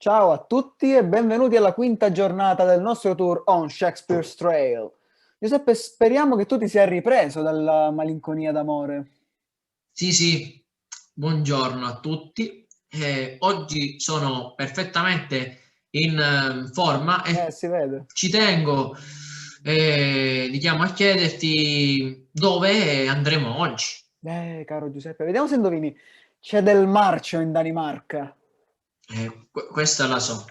Ciao a tutti e benvenuti alla quinta giornata del nostro tour on Shakespeare'S Trail. Giuseppe, speriamo che tu ti sia ripreso dalla malinconia d'amore. Sì, buongiorno a tutti. Oggi sono perfettamente in forma e Si vede. ci tengo, diciamo, a chiederti dove andremo oggi. Caro Giuseppe, vediamo se indovini. C'è del marcio in Danimarca. Questa la so.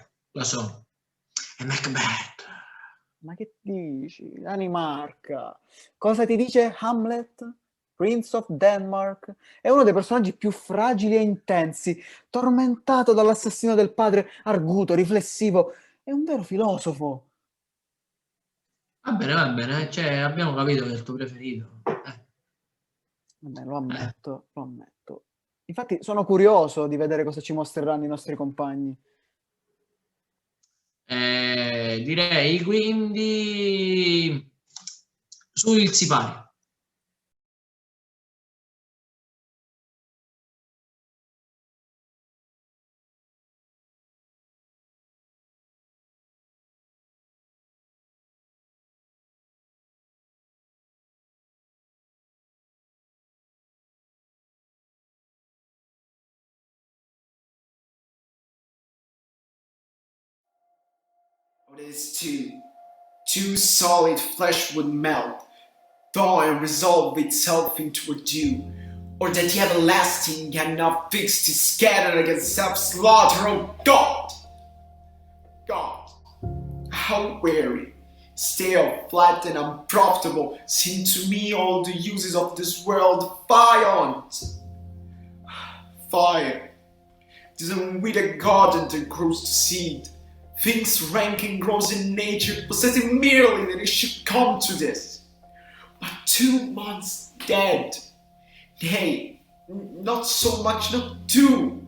È Macbeth. Ma che dici? Danimarca. Cosa ti dice Hamlet? Prince of Denmark? È uno dei personaggi più fragili e intensi, tormentato dall'assassino del padre, arguto, riflessivo. È un vero filosofo. Va bene, cioè, abbiamo capito che è il tuo preferito. Vabbè, lo Eh. ammetto, lo ammetto. Infatti sono curioso di vedere cosa ci mostreranno i nostri compagni. Direi quindi sul sipario. What is two solid flesh would melt, thaw and resolve itself into a dew, or that the everlasting cannot fix to scatter against self-slaughter, oh God! God, how weary, stale, flat, and unprofitable seem to me all the uses of this world. Fire, this unwitted garden that grows to seed, thinks rank and grows in nature, possessing merely that it should come to this. But 2 months dead, nay, not so much, not 2.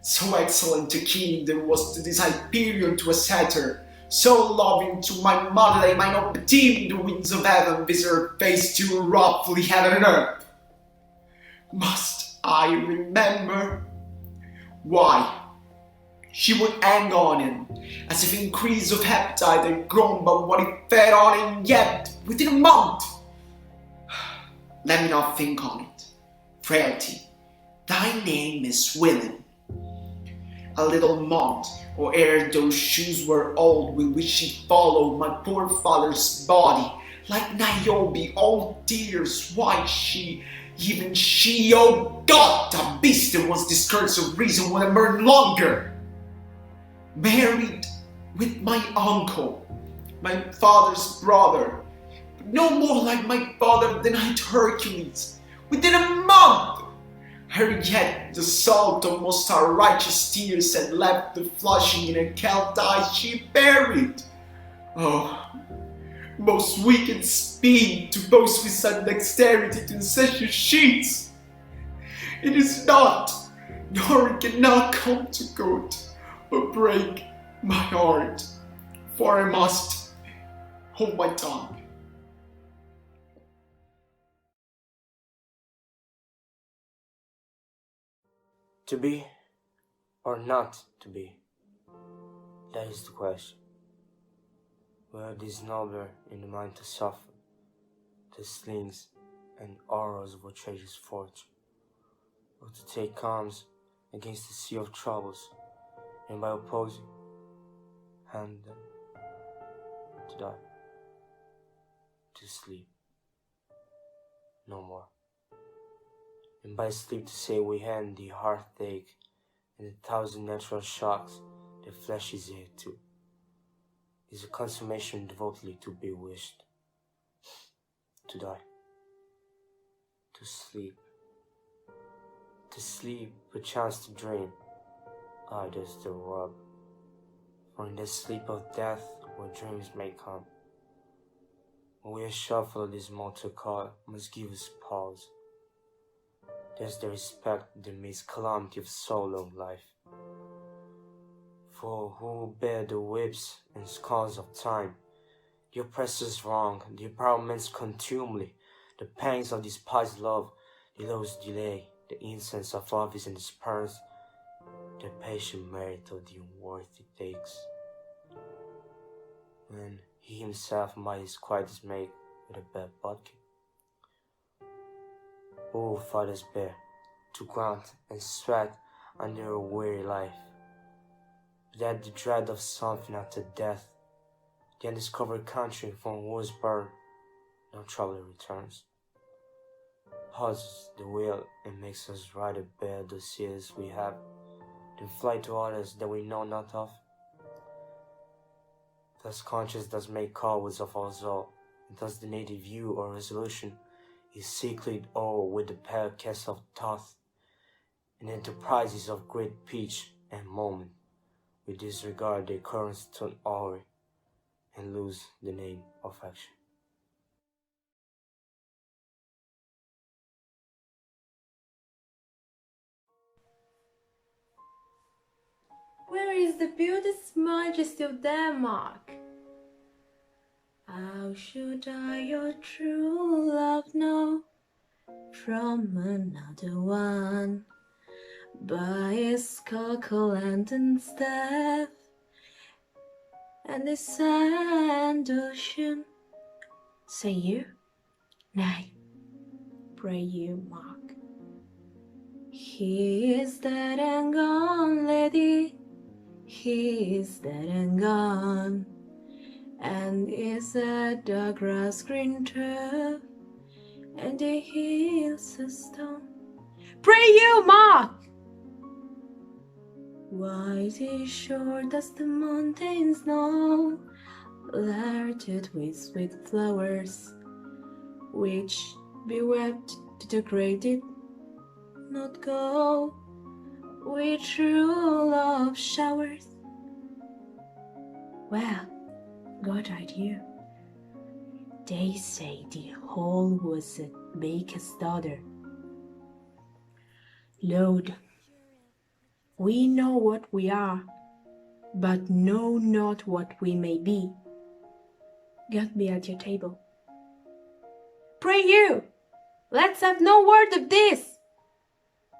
So excellent a king there was to this Hyperion to a satyr, so loving to my mother that I might not deem the winds of heaven visit her face too roughly heaven and earth. Must I remember? Why? She would hang on him, as if increase of appetite had grown but what he fed on, and yet, within a month. Let me not think on it. Frailty, thy name is willing. A little month, or ere those shoes were old, with which she followed my poor father's body, like Niobe, all tears, why she, even she, oh God, the beast that was this curse of reason would have burned longer. Married with my uncle, my father's brother, but no more like my father than I'd Hercules, within a month. Her yet the salt of most our righteous tears had left the flushing in a kelp eye she buried. Oh, most wicked speed to boast with such dexterity to incestuous sheets. It is not, nor it cannot come to good, but break my heart, for I must hold my tongue. To be or not to be? That is the question. Where it is nobler in the mind to suffer the slings and arrows of outrageous fortune, or to take arms against the sea of troubles, and by opposing, hand them to die, to sleep no more, and by sleep to say we hand the heartache and the thousand natural shocks the flesh is heir to, is a consummation devotedly to be wished. To die, to sleep, perchance to dream, does the rub. For in the sleep of death, where dreams may come, when we are shuffle this mortal car must give us pause. There's the respect that makes calamity of so long life. For who bear the whips and scars of time, the oppressor's wrong, the empowerment's contumely, the pangs of despised love, the love's delay, the incense of office and disperse, the patient merit of the unworthy takes, when he himself might his quietest make with a bad bodkin. Oh, fathers bear, to grunt and sweat under a weary life, but at the dread of something after death, the undiscovered country from whose birth no traveler returns, pauses the wheel and makes us rather bear the seas we have than fly to others that we know not of. Thus conscience does make cowards of us all, and thus the native view or resolution is secret all with the pale cast of thought, and enterprises of great pitch and moment, we disregard the occurrence to an hour, and lose the name of action. Where is the beauteous majesty of Denmark? How should I your true love know from another one? By his cockle and staff and the sand ocean. Say you? Nay, pray you, Mark. He is dead and gone, lady. He is dead and gone, and is at the grass green turf, and the hills a stone. Pray you, Mark! White is short as the mountains know, larded with sweet flowers, which bewept to the grave did not go, with true love showers. Well, God eyed you. They say the whole was a baker's daughter. Lord, we know what we are, but know not what we may be. God be at your table. Pray you, let's have no word of this.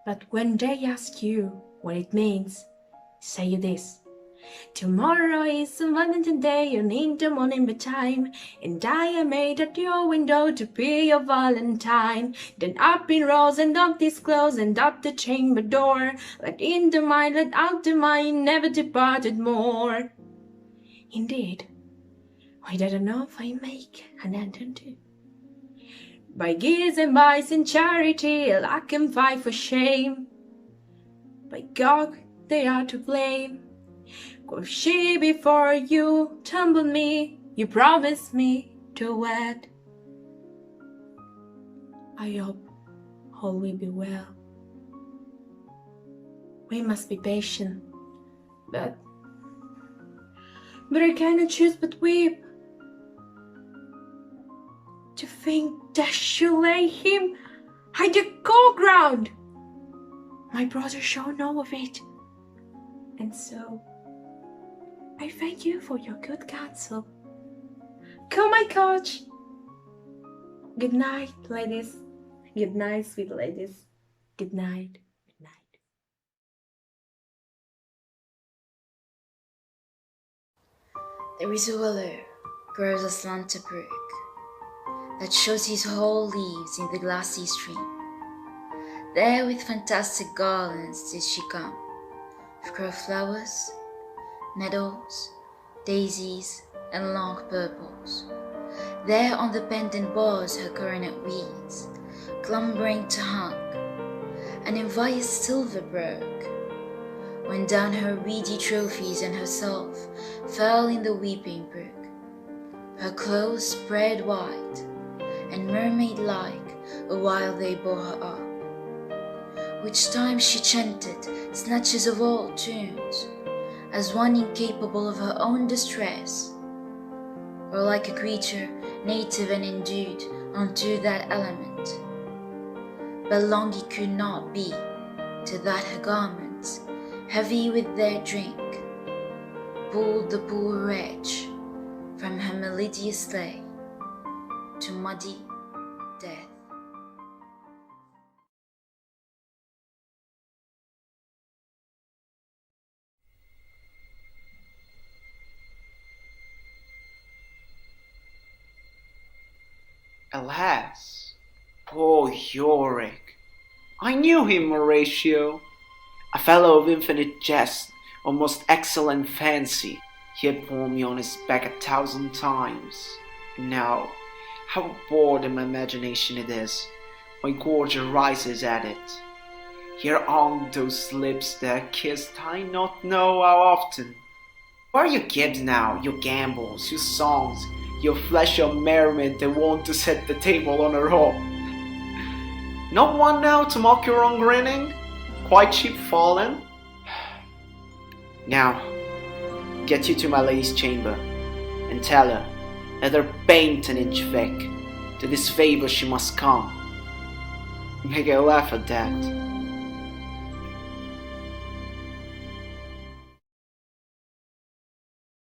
But when they ask you what it means, say you this. Tomorrow is a Valentine Day, and in the morning betime, and I am made at your window to be your Valentine. Then up in rows and up this close and up the chamber door, let in the mind, let out the mind, never departed more. Indeed, why that enough I make an end unto. By gifts and vice and charity, lack and fight for shame. By God, they are to blame. Quoth she, before you tumble me, you promised me to wed. I hope all will be well. We must be patient, but I cannot choose but weep. To think that she lay him hide the cold ground. My brother shall know of it, and so I thank you for your good counsel. Come, my coach. Good night, ladies. Good night, sweet ladies. Good night. Good night. There is a willow grows aslant a brook that shows his whole leaves in the glassy stream. There with fantastic garlands did she come, with crowflowers, nettles, daisies, and long purples. There on the pendant boughs her coronet weeds, clumbering to hung, and envious silver broke, when down her reedy trophies and herself fell in the weeping brook, her clothes spread wide, and mermaid-like, a while they bore her up, which time she chanted snatches of old tunes, as one incapable of her own distress, or like a creature native and endued unto that element. But long it could not be, to that her garments, heavy with their drink, pulled the poor wretch from her melodious lay to muddy death. Alas, poor Yorick. I knew him, Horatio. A fellow of infinite jest, of most excellent fancy. He had borne me on his back 1,000 times. And now, how bored in my imagination it is. My gorge rises at it. Here on those lips that I kissed I not know how often. Where are your kids now, your gambols, your songs, your flesh of merriment that want to set the table on a roll? Not one now to mock your own grinning? Quite cheap fallen? Now, get you to my lady's chamber, and tell her, let her paint an inch thick, to this favor she must come. Make her laugh at that.